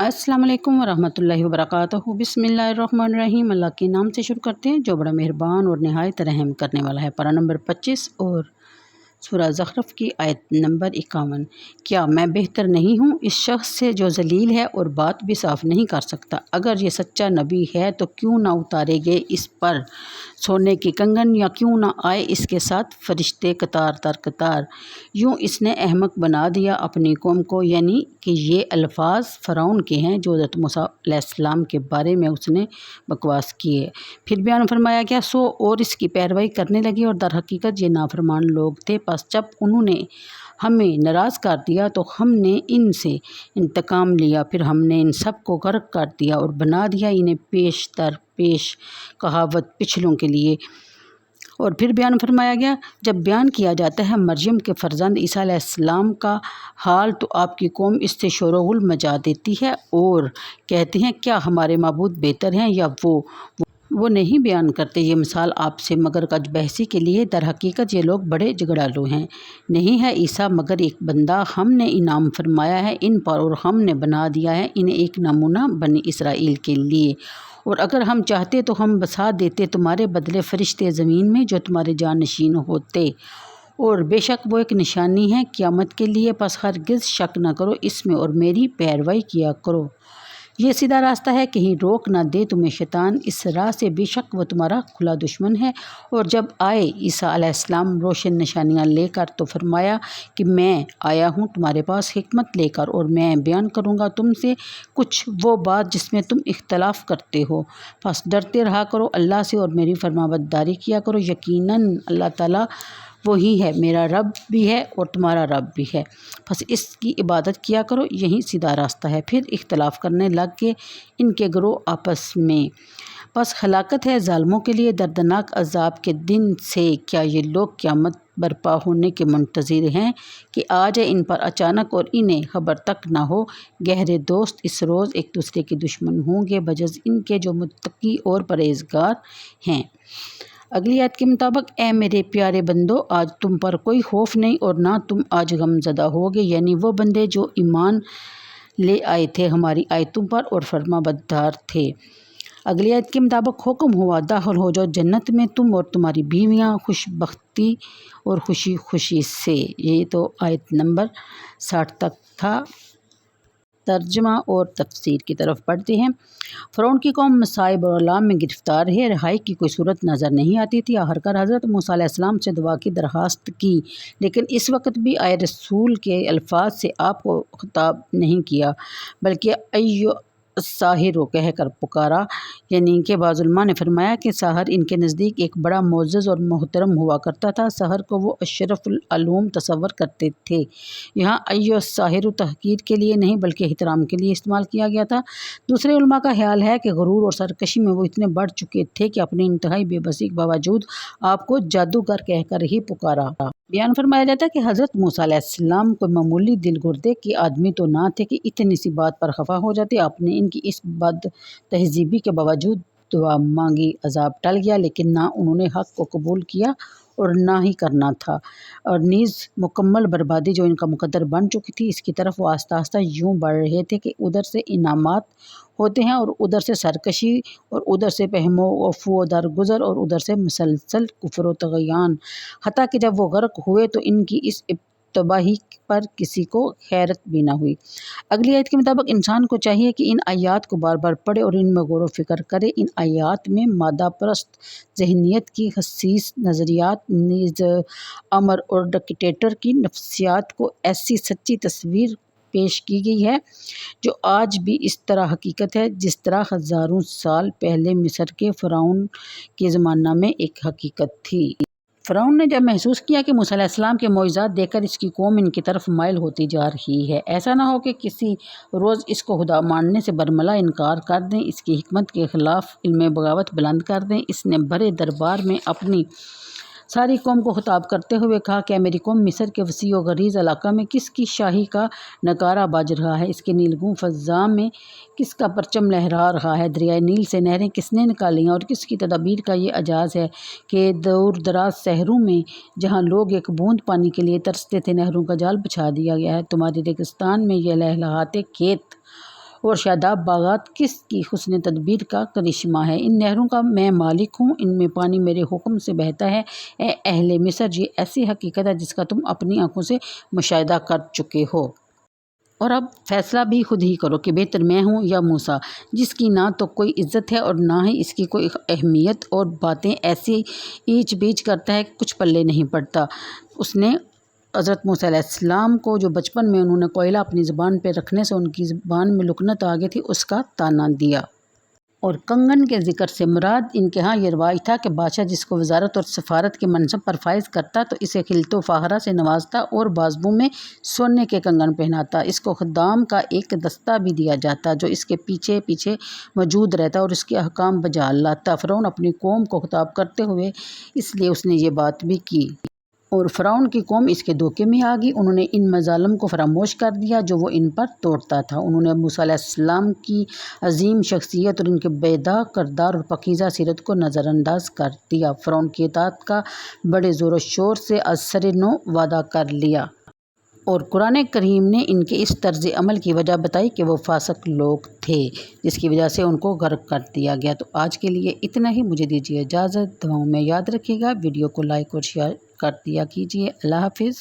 अस्सलाम वालेकुम वरहमतुल्लाहि वबरकातुहू। बिस्मिल्लाहिर्रहमानिर्रहीम। अल्लाह के नाम से शुरू करते हैं जो बड़ा मेहरबान और नहायत रहम करने वाला है। पारा नंबर 25 और सूरह ज़ुख़रुफ़ की आयत नंबर 51। क्या मैं बेहतर नहीं हूँ इस शख्स से जो ज़लील है और बात भी साफ़ नहीं कर सकता? अगर ये सच्चा नबी है तो क्यों ना उतारे गए इस पर सोने की कंगन, या क्यों ना आए इसके साथ फरिश्ते कतार दर कतार। यूँ इसने अहमक बना दिया अपनी कौम को। यानी कि ये अल्फाज फ़िरौन के हैं जो हज़रत मूसा अलैहिस्सलाम के बारे में उसने बकवास किए। फिर बयान फरमाया गया, सो और इसकी पैरवी करने लगे और दर हकीकत ये नाफरमान लोग थे। बस जब उन्होंने हमें नाराज़ कर दिया तो हमने इनसे इंतकाम लिया, फिर हमने इन सब को गर्क कर दिया और बना दिया इन्हें पेश दर पेश कहावत पिछलों के लिए। और फिर बयान फरमाया गया, जब बयान किया जाता है मरियम के फ़र्जंद ईसा अलैहिस्सलाम का हाल तो आपकी कौम इससे शोरगुल मचा देती है और कहते हैं क्या हमारे माबूद बेहतर हैं या वो नहीं बयान करते ये मिसाल आपसे मगर कज बहसी के लिए। दर हकीकत ये लोग बड़े झगड़ालू हैं। नहीं है ईसा मगर एक बंदा, हमने इनाम फरमाया है इन पर और हमने बना दिया है इन्हें एक नमूना बनी इसराइल के लिए। और अगर हम चाहते तो हम बसा देते तुम्हारे बदले फरिश्ते ज़मीन में जो तुम्हारे जानशीन होते, और बेशक वो एक निशानी है क़यामत के लिए। बस हरगिज़ शक न करो इसमें और मेरी पैरवी किया करो। ये सीधा रास्ता है, कहीं रोक ना दे तुम्हें शैतान इस राह से, बेशक वो तुम्हारा खुला दुश्मन है। और जब आए ईसा अलैहिस्सलाम रोशन निशानियाँ लेकर तो फरमाया कि मैं आया हूँ तुम्हारे पास हिकमत लेकर और मैं बयान करूँगा तुमसे कुछ वो बात जिसमें तुम इख्तलाफ करते हो। बस डरते रहा करो अल्लाह से और मेरी फरमाबरदारी किया करो। यकीनन अल्लाह ताला वही है, मेरा रब भी है और तुम्हारा रब भी है, बस इसकी इबादत किया करो, यही सीधा रास्ता है। फिर इख्तलाफ करने लग गए इनके गिरोह आपस में। बस हलाकत है ज़ालिमों के लिए दर्दनाक अज़ाब के दिन से। क्या ये लोग क़यामत बर्पा होने के मुंतज़िर हैं कि आ जाए इन पर अचानक और इन्हें खबर तक ना हो? गहरे दोस्त इस रोज़ एक दूसरे के दुश्मन होंगे बजज़ इनके जो मुत्तकी और परहेज़गार हैं। अगली आयत के मुताबिक, ए मेरे प्यारे बंदो, आज तुम पर कोई खौफ नहीं और ना तुम आज गमज़दा होगे। यानी वो बंदे जो ईमान ले आए थे हमारी आयतों पर और फरमाबरदार थे। अगली आयत के मुताबिक, हुक्म हुआ दाखिल हो जाओ जन्नत में तुम और तुम्हारी बीवियाँ खुशबख्ती और खुशी खुशी से। ये तो आयत नंबर 60 तक था। तर्जमा और तफसीर की तरफ पढ़ते हैं। फ़िरौन की कौम मसाइब और आलाम में गिरफ़्तार है, रिहाई की कोई सूरत नज़र नहीं आती थी। आखिरकार हज़रत मूसा अलैहिस्सलाम से दुआ की दरख्वास्त की, लेकिन इस वक्त भी आए रसूल के अल्फाज से आपको खिताब नहीं किया बल्कि अय्यो साहिरो कह कर पुकारा। यानी कि बाज़ उलमा ने फरमाया कि साहर इनके नज़दीक एक बड़ा मोअज़्ज़ज़ और मोहतरम हुआ करता था। सहर को वो अशरफुल अलूम तसव्वुर करते थे। यहाँ अय्यो साहिर तहकीर के लिए नहीं बल्कि एहतराम के लिए इस्तेमाल किया गया था। दूसरे उलमा का ख्याल है कि गुरूर और सरकशी में वो इतने बढ़ चुके थे कि अपनी इंतहाई बेबसी के बावजूद आपको जादूगर कहकर ही पुकारा। बयान फरमाया जाता है कि हज़रत मूसा अलैहिस्सलाम कोई मामूली दिल गुर्दे के आदमी तो ना थे कि इतनी सी बात पर खफा हो जाते। आपने इनकी इस बद तहजीबी के बावजूद दुआ मांगी, अजाब टल गया, लेकिन ना उन्होंने हक़ को कबूल किया और ना ही करना था। और नीज़ मुकम्मल बर्बादी जो इनका मुकद्दर बन चुकी थी, इसकी तरफ वो आस्ता आस्ता यूँ बढ़ रहे थे कि उधर से इनामात होते हैं और उधर से सरकशी और उधर से फहमो वफ़ू दरगुज़र और उधर से मुसलसल कुफ्र व तग़यान। हत्ता कि जब वो गर्क हुए तो इनकी इस तबाही पर किसी को खैरत भी ना हुई। अगली आयत के मुताबिक, इंसान को चाहिए कि इन आयात को बार बार पढ़े और इनमें गौर व फिक्र करे। इन आयात में मादा परस्त जहनीत की हसीस नज़रियात, नीज़ अमर और डिक्टेटर की नफ्सियात को ऐसी सच्ची तस्वीर पेश की गई है जो आज भी इस तरह हकीकत है जिस तरह हज़ारों साल पहले मिस्र के फ़िरौन के ज़माना में एक हकीकत थी। फ़िरौन ने जब महसूस किया कि मूसा अलैहिस्सलाम के मोइज़ात देखकर इसकी कौम इनकी तरफ माइल होती जा रही है, ऐसा ना हो कि किसी रोज़ इसको खुदा मानने से बरमला इनकार कर दें, इसकी हिकमत के ख़िलाफ़ इल्म बगावत बुलंद कर दें। इसने बड़े दरबार में अपनी सारी कौम को खिताब करते हुए कहा, क्या मेरी कौम मिस्र के वसी व गरीज़ इलाका में किसकी शाही का नगारा बाज रहा है? इसके नीलगूं फ़ज़ा में किसका परचम लहरा रहा है? दरियाए नील से नहरें किसने निकाली हैं और किसकी तदबीर का ये एजाज़ है कि दूर दराज शहरों में जहाँ लोग एक बूंद पानी के लिए तरसते थे, नहरों का जाल बिछा दिया गया है। तुम्हारे रेगिस्तान में ये लहलहाते खेत اور شاداب باغات کس کی حسن تدبیر کا کرشمہ ہے۔ ان نہروں کا میں مالک ہوں، ان میں پانی میرے حکم سے بہتا ہے۔ اے اہل مصر، یہ ایسی حقیقت ہے جس کا تم اپنی آنکھوں سے مشاہدہ کر چکے ہو۔ اور اب فیصلہ بھی خود ہی کرو کہ بہتر میں ہوں یا موسیٰ، جس کی نہ تو کوئی عزت ہے اور نہ ہی اس کی کوئی اہمیت، اور باتیں ایسی ایچ بیچ کرتا ہے کہ کچھ پلے نہیں پڑتا۔ اس نے حضرت موسیٰ علیہ السلام کو، جو بچپن میں انہوں نے کوئلہ اپنی زبان پہ رکھنے سے ان کی زبان میں لکنت آ گئی تھی، اس کا تانا دیا۔ اور کنگن کے ذکر سے مراد ان کے ہاں یہ رواج تھا کہ بادشاہ جس کو وزارت اور سفارت کے منصب پر فائز کرتا تو اسے خلط و فاخرہ سے نوازتا اور بازوؤں میں سونے کے کنگن پہناتا۔ اس کو خدام کا ایک دستہ بھی دیا جاتا جو اس کے پیچھے پیچھے موجود رہتا اور اس کے احکام بجا لاتا۔ فرعون اپنی قوم کو خطاب کرتے ہوئے اس لیے اس نے یہ بات بھی کی، اور فرعون کی قوم اس کے دھوکے میں آ گئی۔ انہوں نے ان مظالم کو فراموش کر دیا جو وہ ان پر توڑتا تھا۔ انہوں نے موسیٰ علیہ السلام کی عظیم شخصیت اور ان کے بیداغ کردار اور پاکیزہ سیرت کو نظر انداز کر دیا۔ فرعون کی اطاعت کا بڑے زور و شور سے از سر نو وعدہ کر لیا، اور قرآن کریم نے ان کے اس طرز عمل کی وجہ بتائی کہ وہ فاسق لوگ تھے، جس کی وجہ سے ان کو غرق کر دیا گیا۔ تو آج کے لیے اتنا ہی، مجھے دیجیے اجازت، دعاؤں میں یاد رکھیے گا، ویڈیو کو لائک اور شیئر کر دیا کیجیے۔ اللہ حافظ۔